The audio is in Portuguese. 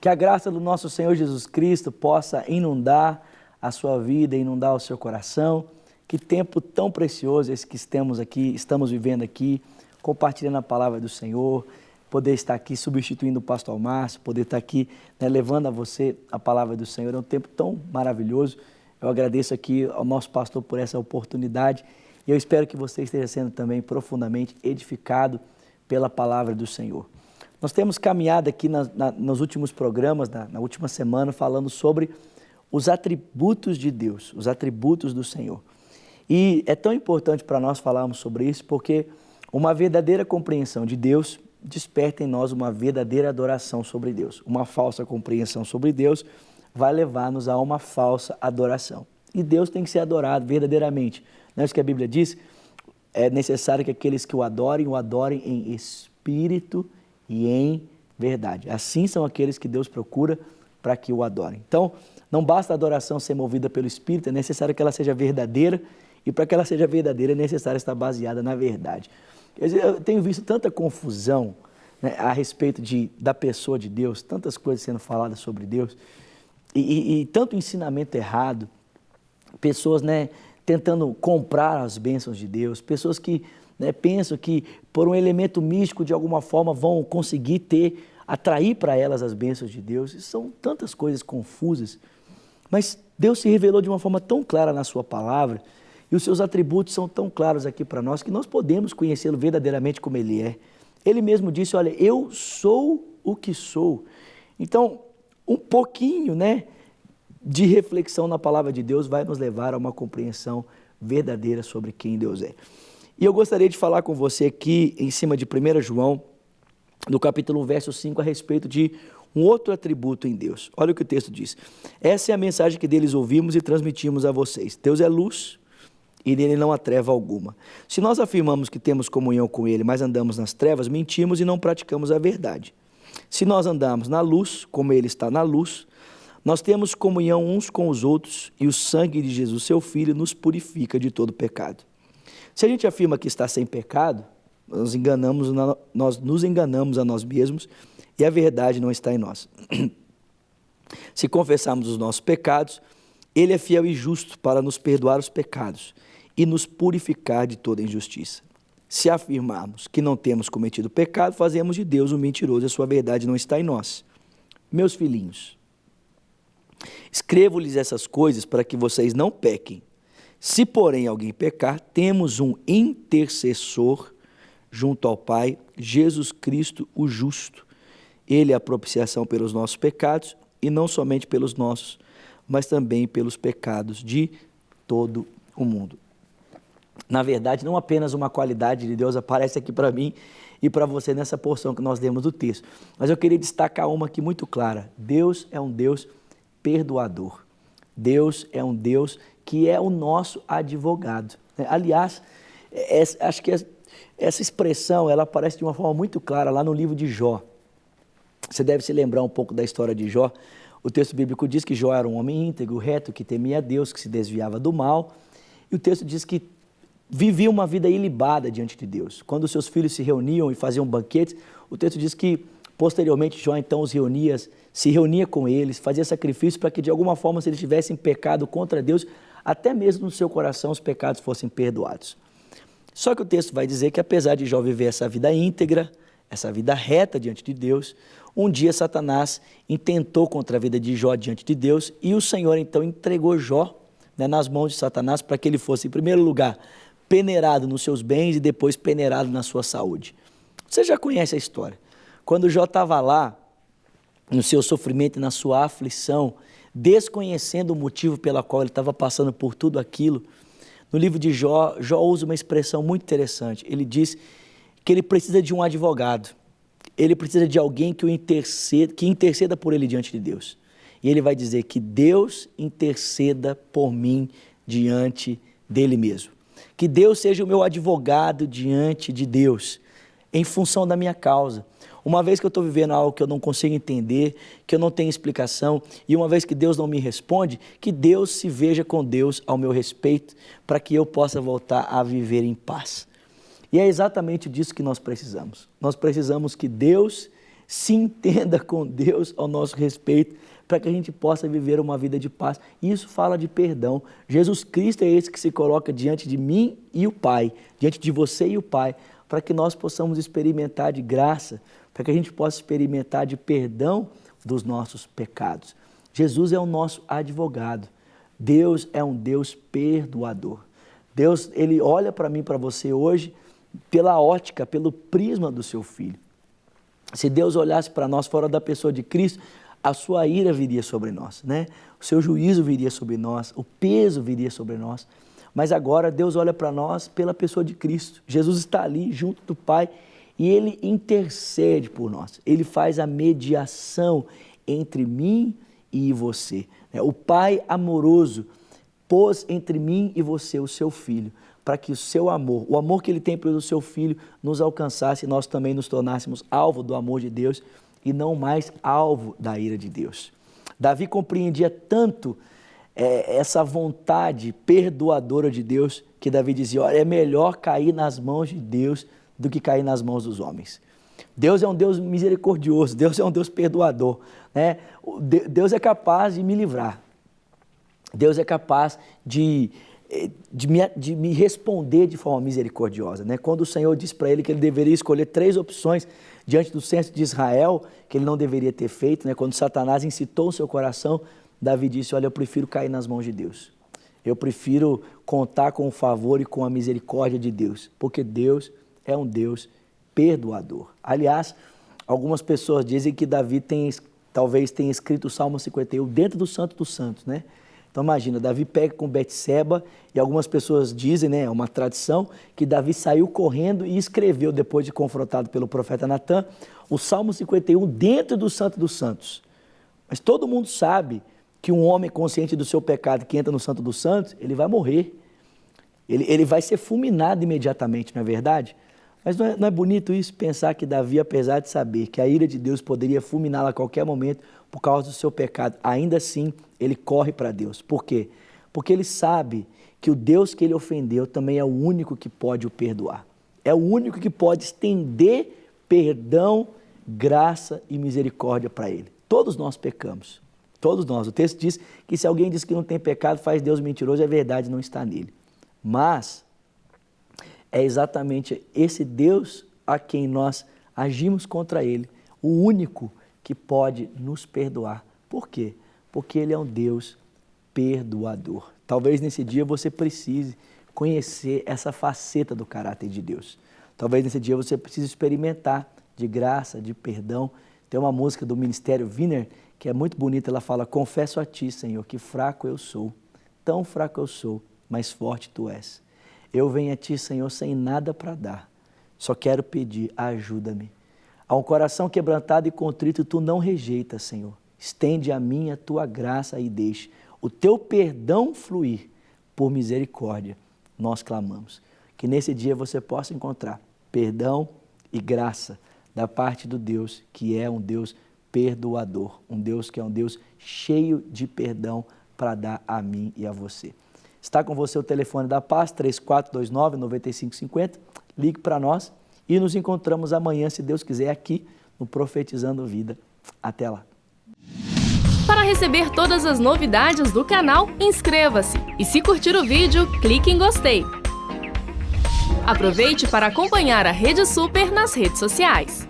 Que a graça do nosso Senhor Jesus Cristo possa inundar a sua vida, inundar o seu coração. Que tempo tão precioso esse que estamos vivendo aqui, compartilhando a palavra do Senhor, poder estar aqui substituindo o pastor Márcio, poder estar aqui, né, levando a você a palavra do Senhor. É um tempo tão maravilhoso. Eu agradeço aqui ao nosso pastor por essa oportunidade e eu espero que você esteja sendo também profundamente edificado pela palavra do Senhor. Nós temos caminhado aqui nos últimos programas, na última semana, falando sobre os atributos de Deus, os atributos do Senhor. E é tão importante para nós falarmos sobre isso, porque uma verdadeira compreensão de Deus desperta em nós uma verdadeira adoração sobre Deus. Uma falsa compreensão sobre Deus vai levar-nos a uma falsa adoração. E Deus tem que ser adorado verdadeiramente. Não é isso que a Bíblia diz? É necessário que aqueles que o adorem em espírito e em verdade. Assim são aqueles que Deus procura para que o adorem. Então, não basta a adoração ser movida pelo Espírito, é necessário que ela seja verdadeira, e para que ela seja verdadeira é necessário estar baseada na verdade. Eu tenho visto tanta confusão, né, a respeito da pessoa de Deus, tantas coisas sendo faladas sobre Deus, e tanto ensinamento errado, pessoas, né, tentando comprar as bênçãos de Deus, pessoas que, né, pensam que por um elemento místico de alguma forma vão conseguir atrair para elas as bênçãos de Deus. E são tantas coisas confusas, mas Deus se revelou de uma forma tão clara na sua palavra e os seus atributos são tão claros aqui para nós que nós podemos conhecê-lo verdadeiramente como Ele é. Ele mesmo disse, olha, eu sou o que sou. Então, um pouquinho, né, de reflexão na palavra de Deus vai nos levar a uma compreensão verdadeira sobre quem Deus é. E eu gostaria de falar com você aqui, em cima de 1 João, no capítulo 1, verso 5, a respeito de um outro atributo em Deus. Olha o que o texto diz. Essa é a mensagem que deles ouvimos e transmitimos a vocês. Deus é luz e nele não há treva alguma. Se nós afirmamos que temos comunhão com Ele, mas andamos nas trevas, mentimos e não praticamos a verdade. Se nós andamos na luz, como Ele está na luz, nós temos comunhão uns com os outros e o sangue de Jesus, seu Filho, nos purifica de todo pecado. Se a gente afirma que está sem pecado, nós nos enganamos a nós mesmos e a verdade não está em nós. Se confessarmos os nossos pecados, Ele é fiel e justo para nos perdoar os pecados e nos purificar de toda injustiça. Se afirmarmos que não temos cometido pecado, fazemos de Deus um mentiroso e a sua verdade não está em nós. Meus filhinhos, escrevo-lhes essas coisas para que vocês não pequem. Se, porém, alguém pecar, temos um intercessor junto ao Pai, Jesus Cristo, o justo. Ele é a propiciação pelos nossos pecados, e não somente pelos nossos, mas também pelos pecados de todo o mundo. Na verdade, não apenas uma qualidade de Deus aparece aqui para mim e para você nessa porção que nós lemos do texto, mas eu queria destacar uma aqui muito clara. Deus é um Deus perdoador. Deus é um Deus que é o nosso advogado. Aliás, acho que essa expressão ela aparece de uma forma muito clara lá no livro de Jó. Você deve se lembrar um pouco da história de Jó. O texto bíblico diz que Jó era um homem íntegro, reto, que temia a Deus, que se desviava do mal. E o texto diz que vivia uma vida ilibada diante de Deus. Quando os seus filhos se reuniam e faziam banquetes, o texto diz que posteriormente Jó então se reunia com eles, fazia sacrifício para que de alguma forma, se eles tivessem pecado contra Deus, até mesmo no seu coração os pecados fossem perdoados. Só que o texto vai dizer que apesar de Jó viver essa vida íntegra, essa vida reta diante de Deus, um dia Satanás intentou contra a vida de Jó diante de Deus e o Senhor então entregou Jó, né, nas mãos de Satanás para que ele fosse, em primeiro lugar, peneirado nos seus bens e depois peneirado na sua saúde. Você já conhece a história. Quando Jó estava lá, no seu sofrimento e na sua aflição, desconhecendo o motivo pela qual ele estava passando por tudo aquilo, no livro de Jó, Jó usa uma expressão muito interessante. Ele diz que ele precisa de um advogado. Ele precisa de alguém que interceda por ele diante de Deus. E ele vai dizer que Deus interceda por mim diante dele mesmo. Que Deus seja o meu advogado diante de Deus, em função da minha causa. Uma vez que eu estou vivendo algo que eu não consigo entender, que eu não tenho explicação, e uma vez que Deus não me responde, que Deus se veja com Deus ao meu respeito, para que eu possa voltar a viver em paz. E é exatamente disso que nós precisamos. Nós precisamos que Deus se entenda com Deus ao nosso respeito, para que a gente possa viver uma vida de paz. E isso fala de perdão. Jesus Cristo é esse que se coloca diante de mim e o Pai, diante de você e o Pai, para que nós possamos experimentar de graça, para que a gente possa experimentar de perdão dos nossos pecados. Jesus é o nosso advogado. Deus é um Deus perdoador. Deus, Ele olha para mim, para você hoje, pela ótica, pelo prisma do seu Filho. Se Deus olhasse para nós fora da pessoa de Cristo, a sua ira viria sobre nós, né? O seu juízo viria sobre nós, o peso viria sobre nós. Mas agora Deus olha para nós pela pessoa de Cristo. Jesus está ali junto do Pai e Ele intercede por nós. Ele faz a mediação entre mim e você. O Pai amoroso pôs entre mim e você o seu Filho, para que o seu amor, o amor que Ele tem pelo seu Filho, nos alcançasse e nós também nos tornássemos alvo do amor de Deus e não mais alvo da ira de Deus. Davi compreendia tanto essa vontade perdoadora de Deus, que Davi dizia, olha, é melhor cair nas mãos de Deus do que cair nas mãos dos homens. Deus é um Deus misericordioso, Deus é um Deus perdoador, né? Deus é capaz de me livrar, Deus é capaz de me responder de forma misericordiosa, né? Quando o Senhor disse para ele que ele deveria escolher 3 opções diante do censo de Israel, que ele não deveria ter feito, né? Quando Satanás incitou o seu coração, Davi disse, olha, eu prefiro cair nas mãos de Deus. Eu prefiro contar com o favor e com a misericórdia de Deus, porque Deus é um Deus perdoador. Aliás, algumas pessoas dizem que Davi talvez tenha escrito o Salmo 51 dentro do Santo dos Santos, né? Então imagina, Davi pega com Betseba e algumas pessoas dizem, né, é uma tradição, que Davi saiu correndo e escreveu, depois de confrontado pelo profeta Natan, o Salmo 51 dentro do Santo dos Santos. Mas todo mundo sabe que um homem consciente do seu pecado que entra no Santo dos Santos, ele vai morrer. Ele vai ser fulminado imediatamente, não é verdade? Mas não é bonito isso, pensar que Davi, apesar de saber que a ira de Deus poderia fulminá-lo a qualquer momento por causa do seu pecado, ainda assim ele corre para Deus. Por quê? Porque ele sabe que o Deus que ele ofendeu também é o único que pode o perdoar. É o único que pode estender perdão, graça e misericórdia para ele. Todos nós pecamos, todos nós. O texto diz que se alguém diz que não tem pecado, faz Deus mentiroso, é verdade, não está nele. Mas é exatamente esse Deus a quem nós agimos contra ele, o único que pode nos perdoar. Por quê? Porque ele é um Deus perdoador. Talvez nesse dia você precise conhecer essa faceta do caráter de Deus. Talvez nesse dia você precise experimentar de graça, de perdão. Tem uma música do Ministério Wiener que é muito bonita, ela fala, confesso a ti, Senhor, que fraco eu sou, tão fraco eu sou, mas forte tu és. Eu venho a ti, Senhor, sem nada para dar, só quero pedir, ajuda-me. A um coração quebrantado e contrito, tu não rejeitas, Senhor. Estende a mim a tua graça e deixe o teu perdão fluir. Por misericórdia, nós clamamos. Que nesse dia você possa encontrar perdão e graça da parte do Deus, que é um Deus perdoador. Um Deus que é um Deus cheio de perdão para dar a mim e a você. Está com você o telefone da paz, 3429-9550. Ligue para nós e nos encontramos amanhã, se Deus quiser, aqui no Profetizando Vida. Até lá. Para receber todas as novidades do canal, inscreva-se. E se curtir o vídeo, clique em gostei. Aproveite para acompanhar a Rede Super nas redes sociais.